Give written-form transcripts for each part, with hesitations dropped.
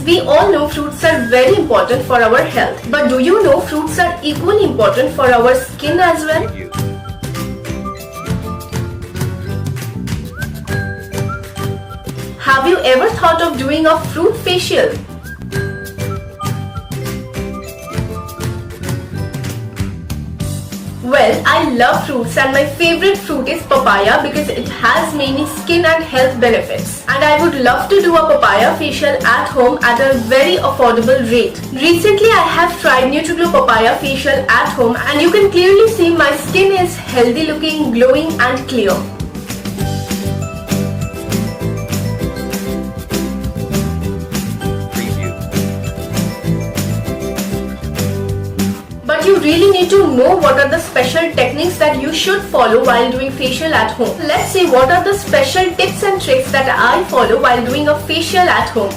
We all know fruits are very important for our health. But do you know fruits are equally important for our skin as well? Have you ever thought of doing a fruit facial? Well, I love fruits and my favorite fruit is papaya because it has many skin and health benefits. And I would love to do a papaya facial at home at a very affordable rate. Recently, I have tried NutriGlow papaya facial at home and you can clearly see my skin is healthy looking, glowing and clear. But you really need to know what are the special techniques that you should follow while doing facial at home. Let's see what are the special tips and tricks that I follow while doing a facial at home.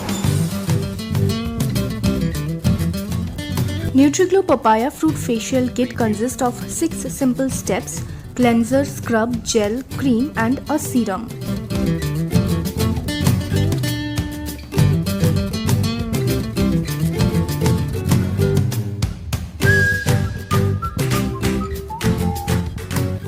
NutriGlow Papaya Fruit Facial Kit consists of 6 simple steps: cleanser, scrub, gel, cream and a serum.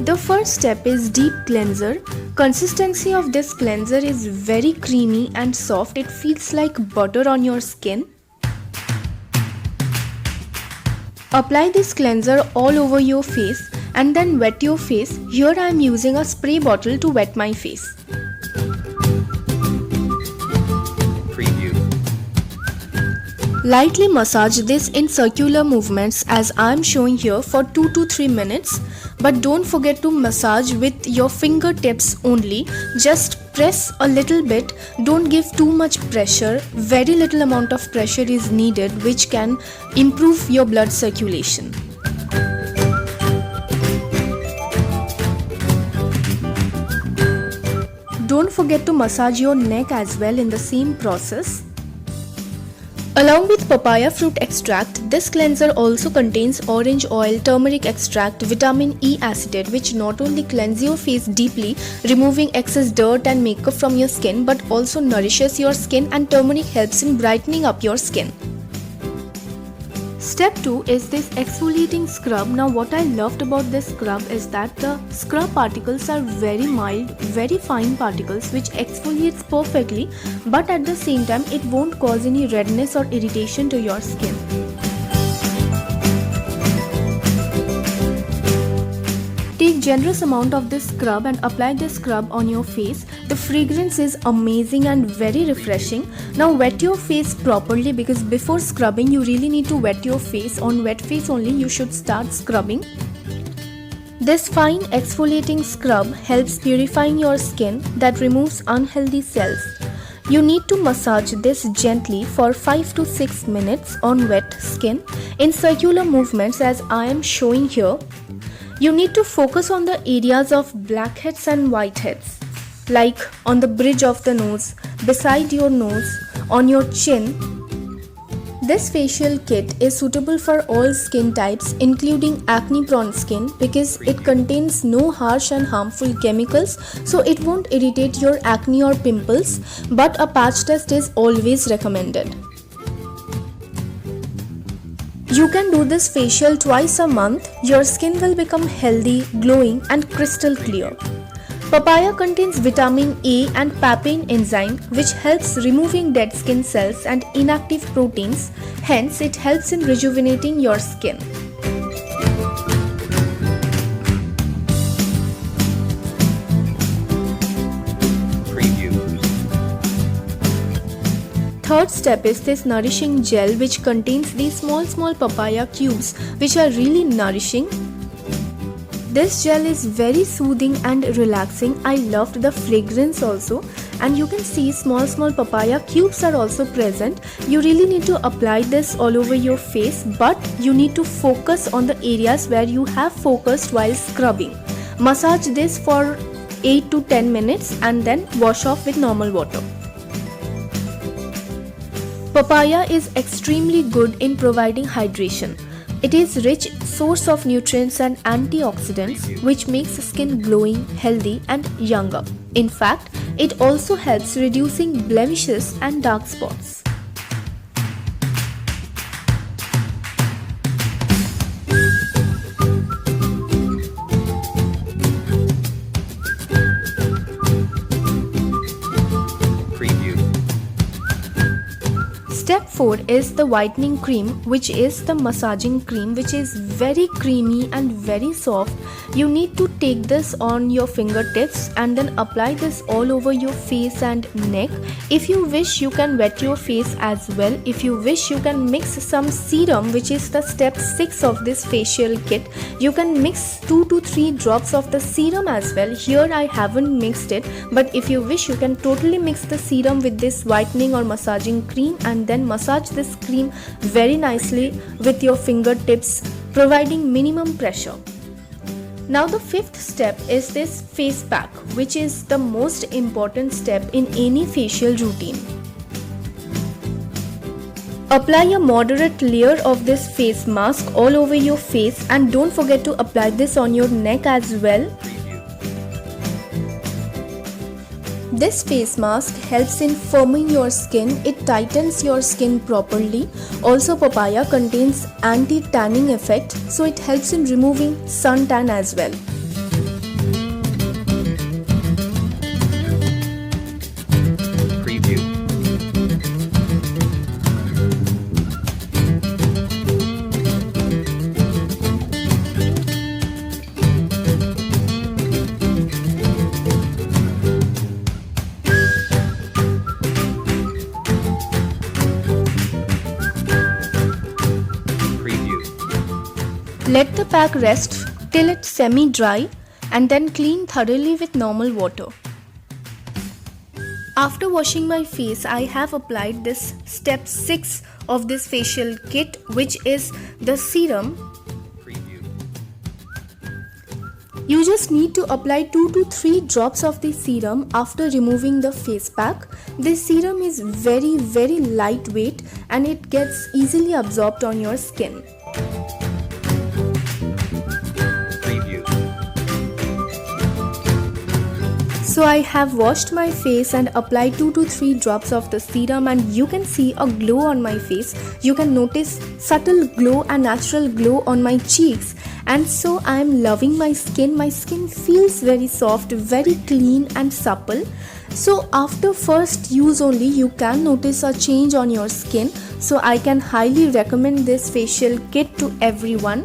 The first step is deep cleanser. Consistency of this cleanser is very creamy and soft. It feels like butter on your skin. Apply this cleanser all over your face and then wet your face. Here I am using a spray bottle to wet my face. Lightly massage this in circular movements as I am showing here for 2 to 3 minutes. But don't forget to massage with your fingertips only. Just press a little bit. Don't give too much pressure. Very little amount of pressure is needed, which can improve your blood circulation. Don't forget to massage your neck as well in the same process. Along with papaya fruit extract, this cleanser also contains orange oil, turmeric extract, vitamin E acetate, which not only cleanse your face deeply, removing excess dirt and makeup from your skin, but also nourishes your skin, and turmeric helps in brightening up your skin. Step 2 is this exfoliating scrub. Now what I loved about this scrub is that the scrub particles are very mild, very fine particles which exfoliates perfectly, but at the same time it won't cause any redness or irritation to your skin. Take generous amount of this scrub and apply this scrub on your face. The fragrance is amazing and very refreshing. Now wet your face properly, because before scrubbing you really need to wet your face. On wet face only you should start scrubbing. This fine exfoliating scrub helps purifying your skin that removes unhealthy cells. You need to massage this gently for 5 to 6 minutes on wet skin in circular movements as I am showing here. You need to focus on the areas of blackheads and whiteheads, like on the bridge of the nose, beside your nose, on your chin. This facial kit is suitable for all skin types, including acne-prone skin, because it contains no harsh and harmful chemicals, so it won't irritate your acne or pimples, but a patch test is always recommended. You can do this facial twice a month. Your skin will become healthy, glowing and crystal clear. Papaya contains vitamin A and papain enzyme, which helps removing dead skin cells and inactive proteins. Hence, it helps in rejuvenating your skin. Third step is this nourishing gel, which contains these small papaya cubes which are really nourishing. This gel is very soothing and relaxing. I loved the fragrance also, and you can see small papaya cubes are also present. You really need to apply this all over your face, but you need to focus on the areas where you have focused while scrubbing. Massage this for 8 to 10 minutes and then wash off with normal water. Papaya is extremely good in providing hydration. It is rich source of nutrients and antioxidants, which makes skin glowing, healthy and younger. In fact, it also helps reducing blemishes and dark spots. 4 is the whitening cream, which is the massaging cream, which is very creamy and very soft. You need to take this on your fingertips and then apply this all over your face and neck. If you wish, you can wet your face as well. If you wish, you can mix some serum, which is the step 6 of this facial kit. You can mix 2 to 3 drops of the serum as well. Here I haven't mixed it, but if you wish, you can totally mix the serum with this whitening or massaging cream and then massage this cream very nicely with your fingertips, providing minimum pressure. Now the 5th step is this face pack, which is the most important step in any facial routine. Apply a moderate layer of this face mask all over your face, and don't forget to apply this on your neck as well. This face mask helps in firming your skin. It tightens your skin properly. Also, papaya contains anti-tanning effect, so it helps in removing suntan as well. Preview. Let the pack rest till it's semi-dry and then clean thoroughly with normal water. After washing my face, I have applied this step 6 of this facial kit, which is the serum. Preview. You just need to apply 2 to 3 drops of the serum after removing the face pack. This serum is very lightweight and it gets easily absorbed on your skin. So I have washed my face and applied 2 to 3 drops of the serum, and you can see a glow on my face. You can notice subtle glow and natural glow on my cheeks, and so I am loving my skin. My skin feels very soft, very clean and supple. So after first use only, you can notice a change on your skin. So I can highly recommend this facial kit to everyone.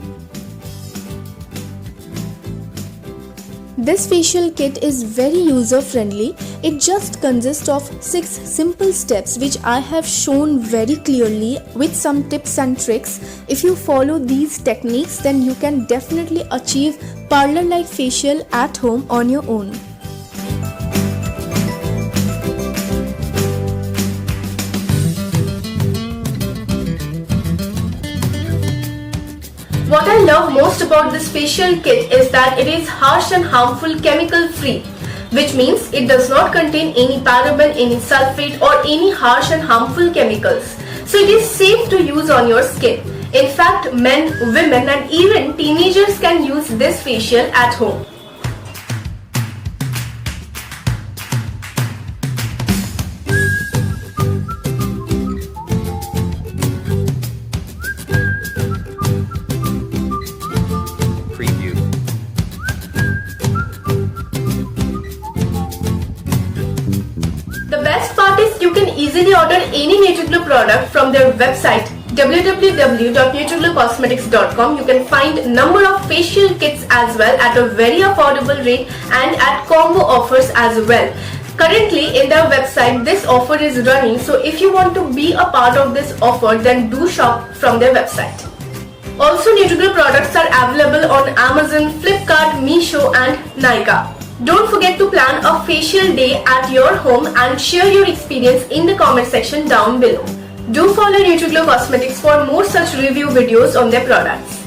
This facial kit is very user friendly. It just consists of 6 simple steps, which I have shown very clearly with some tips and tricks. If you follow these techniques, then you can definitely achieve parlor-like facial at home on your own. What I love most about this facial kit is that it is harsh and harmful chemical free, which means it does not contain any paraben, any sulfate or any harsh and harmful chemicals. So it is safe to use on your skin. In fact, men, women and even teenagers can use this facial at home. The best part is you can easily order any NatureGlow product from their website www.naturglowcosmetics.com. You can find number of facial kits as well at a very affordable rate and at combo offers as well. Currently in their website this offer is running, so if you want to be a part of this offer, then do shop from their website. Also, NatureGlow products are available on Amazon, Flipkart, Meesho and Nykaa. Don't forget to plan a facial day at your home and share your experience in the comment section down below. Do follow NatureGlow Cosmetics for more such review videos on their products.